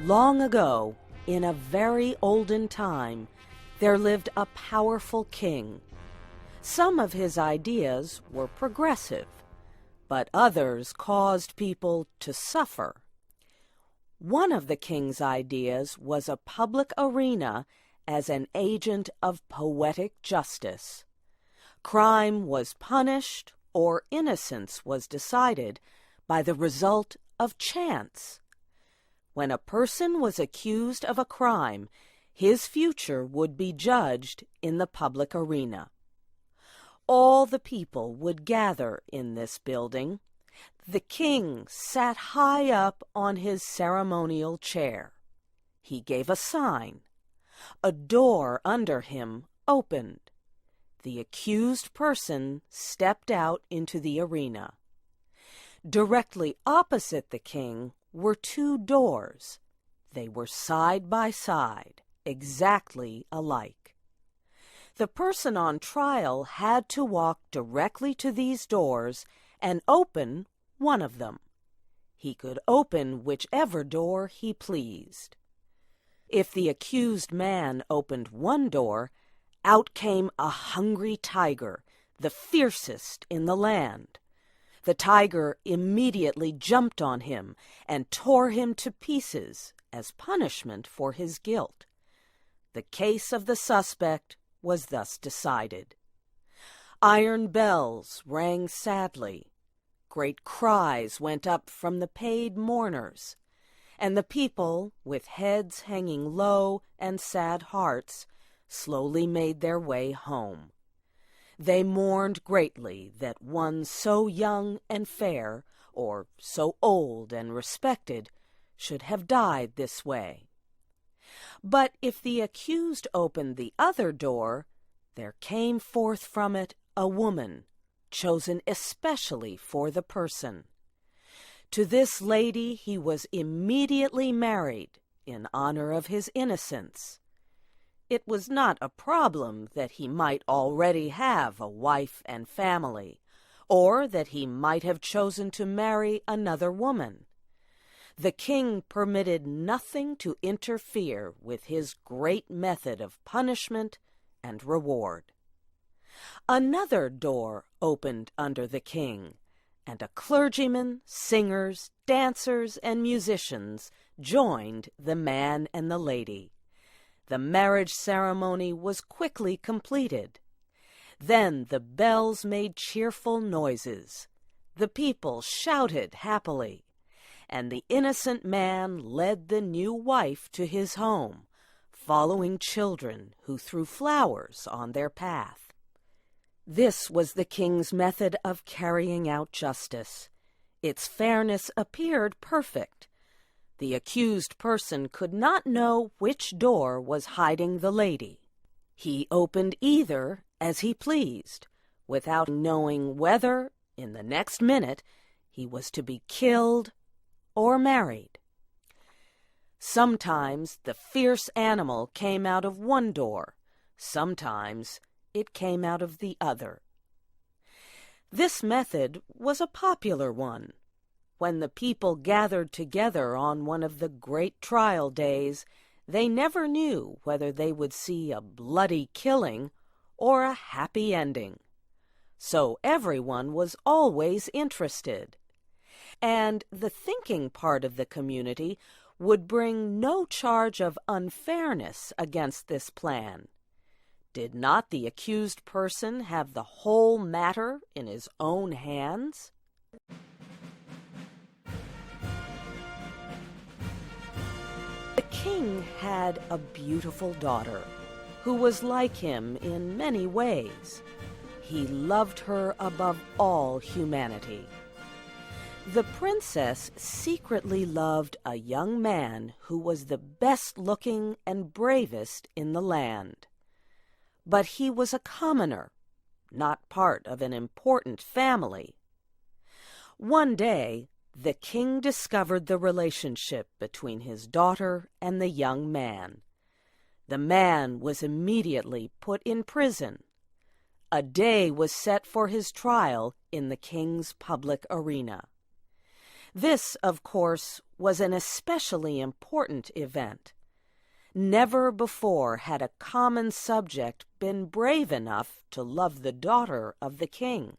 Long ago, in a very olden time, there lived a powerful king. Some of his ideas were progressive, but others caused people to suffer. One of the king's ideas was a public arena as an agent of poetic justice. Crime was punished, or innocence was decided by the result of chance. When a person was accused of a crime, his future would be judged in the public arena. All the people would gather in this building. The king sat high up on his ceremonial chair. He gave a sign. A door under him opened. The accused person stepped out into the arena. Directly opposite the king were two doors. They were side by side, exactly alike. The person on trial had to walk directly to these doors and open one of them. He could open whichever door he pleased. If the accused man opened one door, out came a hungry tiger, the fiercest in the land. The tiger immediately jumped on him and tore him to pieces as punishment for his guilt. The case of the suspect was thus decided. Iron bells rang sadly. Great cries went up from the paid mourners, and the people, with heads hanging low and sad hearts, slowly made their way home. They mourned greatly that one so young and fair, or so old and respected, should have died this way. But if the accused opened the other door, there came forth from it a woman, chosen especially for the person. To this lady he was immediately married in honor of his innocence. It was not a problem that he might already have a wife and family, or that he might have chosen to marry another woman. The king permitted nothing to interfere with his great method of punishment and reward. Another door opened under the king, and a clergyman, singers, dancers, and musicians joined the man and the lady. The marriage ceremony was quickly completed. Then the bells made cheerful noises. The people shouted happily, and the innocent man led the new wife to his home, following children who threw flowers on their path. This was the king's method of carrying out justice. Its fairness appeared perfect. The accused person could not know which door was hiding the lady. He opened either as he pleased, without knowing whether, in the next minute, he was to be killed or married. Sometimes the fierce animal came out of one door, sometimes it came out of the other. This method was a popular one. When the people gathered together on one of the great trial days, they never knew whether they would see a bloody killing or a happy ending. So everyone was always interested. And the thinking part of the community would bring no charge of unfairness against this plan. Did not the accused person have the whole matter in his own hands? The king had a beautiful daughter who was like him in many ways. He loved her above all humanity. The princess secretly loved a young man who was the best-looking and bravest in the land. But he was a commoner, not part of an important family. One day, the king discovered the relationship between his daughter and the young man. The man was immediately put in prison. A day was set for his trial in the king's public arena. This, of course, was an especially important event. Never before had a common subject been brave enough to love the daughter of the king.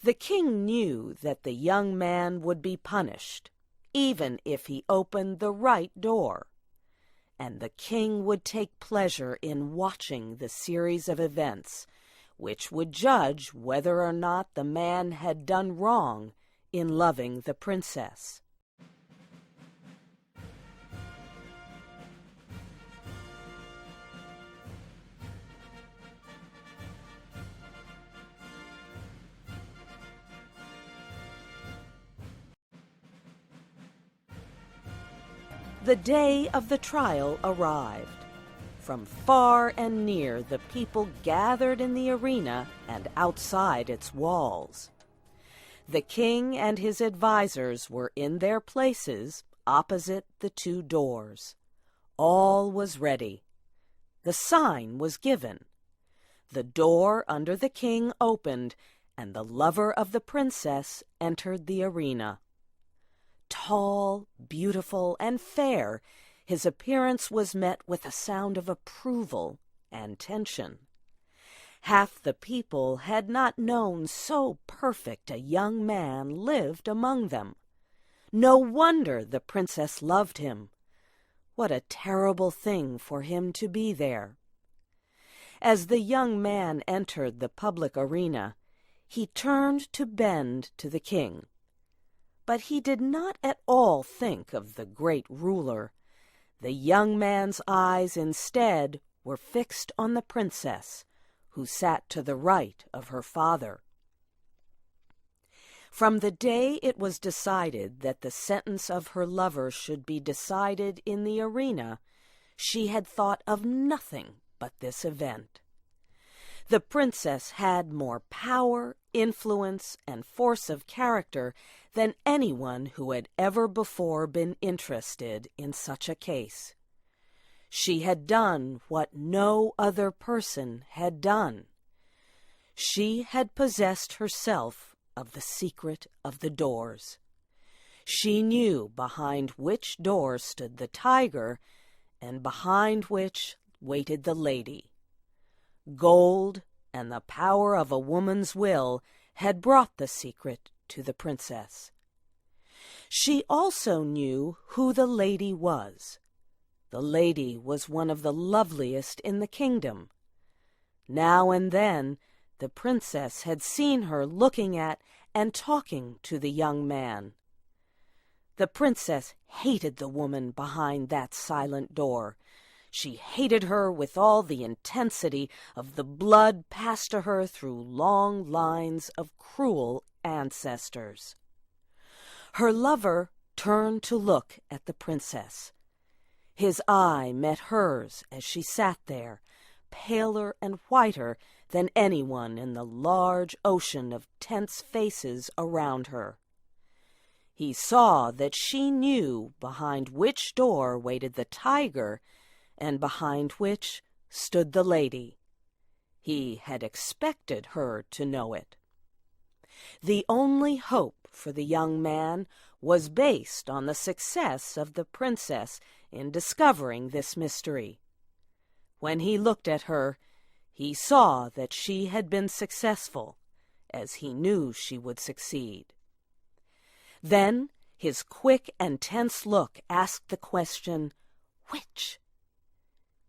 The king knew that the young man would be punished, even if he opened the right door, and the king would take pleasure in watching the series of events, which would judge whether or not the man had done wrong in loving the princess. The day of the trial arrived. From far and near the people gathered in the arena and outside its walls. The king and his advisers were in their places opposite the two doors. All was ready. The sign was given. The door under the king opened, and the lover of the princess entered the arena. Tall, beautiful, and fair, his appearance was met with a sound of approval and tension. Half the people had not known so perfect a young man lived among them. No wonder the princess loved him. What a terrible thing for him to be there. As the young man entered the public arena, he turned to bend to the king. But he did not at all think of the great ruler. The young man's eyes instead were fixed on the princess, who sat to the right of her father. From the day it was decided that the sentence of her lover should be decided in the arena, she had thought of nothing but this event. The princess had more power, influence, and force of character than anyone who had ever before been interested in such a case. She had done what no other person had done. She had possessed herself of the secret of the doors. She knew behind which door stood the tiger, and behind which waited the lady. Gold and the power of a woman's will had brought the secret to the princess. She also knew who the lady was. The lady was one of the loveliest in the kingdom. Now and then the princess had seen her looking at and talking to the young man. The princess hated the woman behind that silent door. She hated her with all the intensity of the blood passed to her through long lines of cruel ancestors. Her lover turned to look at the princess. His eye met hers as she sat there, paler and whiter than anyone in the large ocean of tense faces around her. He saw that she knew behind which door waited the tiger and behind which stood the lady. He had expected her to know it. The only hope for the young man was based on the success of the princess in discovering this mystery. When he looked at her, he saw that she had been successful, as he knew she would succeed. Then his quick and tense look asked the question, "Which?"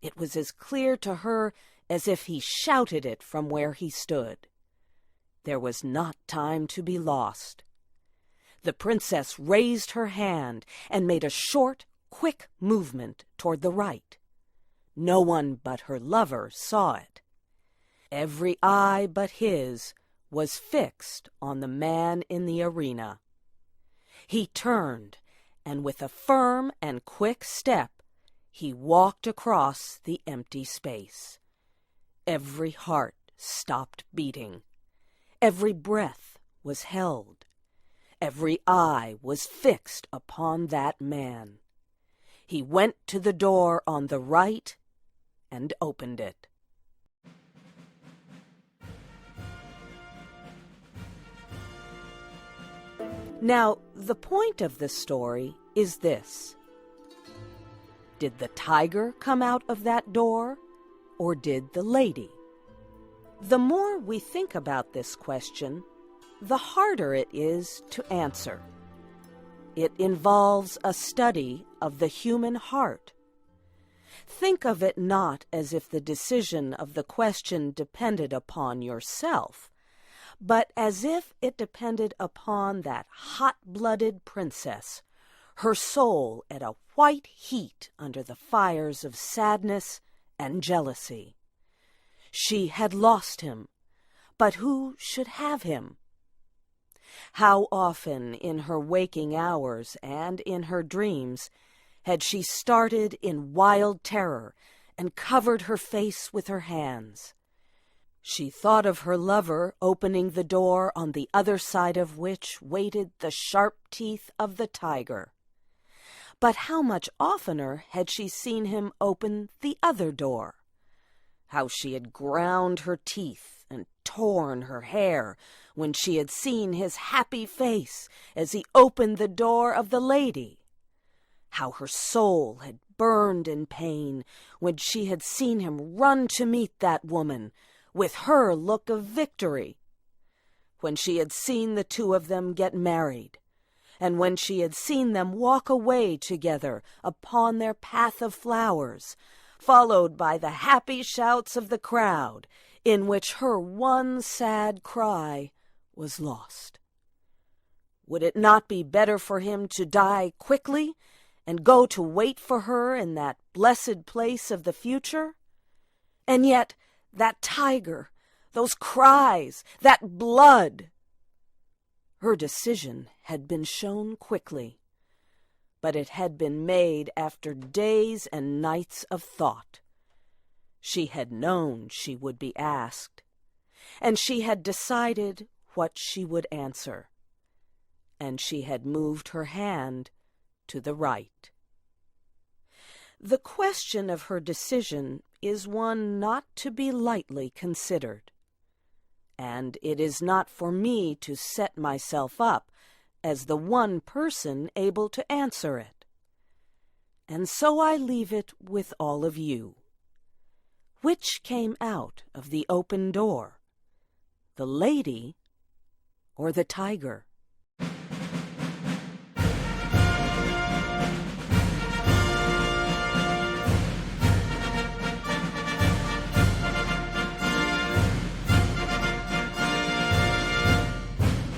It was as clear to her as if he shouted it from where he stood. There was not time to be lost. The princess raised her hand and made a short, quick movement toward the right. No one but her lover saw it. Every eye but his was fixed on the man in the arena. He turned, and with a firm and quick step, he walked across the empty space. Every heart stopped beating. Every breath was held. Every eye was fixed upon that man. He went to the door on the right and opened it. Now, the point of the story is this. Did the tiger come out of that door, or did the lady? The more we think about this question, the harder it is to answer. It involves a study of the human heart. Think of it not as if the decision of the question depended upon yourself, but as if it depended upon that hot-blooded princess, her soul at a white heat under the fires of sadness and jealousy. She had lost him, but who should have him? How often in her waking hours and in her dreams had she started in wild terror and covered her face with her hands? She thought of her lover opening the door on the other side of which waited the sharp teeth of the tiger. But how much oftener had she seen him open the other door? How she had ground her teeth and torn her hair when she had seen his happy face as he opened the door of the lady. How her soul had burned in pain when she had seen him run to meet that woman with her look of victory. When she had seen the two of them get married, and when she had seen them walk away together upon their path of flowers, followed by the happy shouts of the crowd, in which her one sad cry was lost. Would it not be better for him to die quickly and go to wait for her in that blessed place of the future? And yet, that tiger, those cries, that blood! Her decision had been shown quickly, but it had been made after days and nights of thought. She had known she would be asked, and she had decided what she would answer, and she had moved her hand to the right. The question of her decision is one not to be lightly considered, and it is not for me to set myself up as the one person able to answer it. And so I leave it with all of you. Which came out of the open door, the lady or the tiger?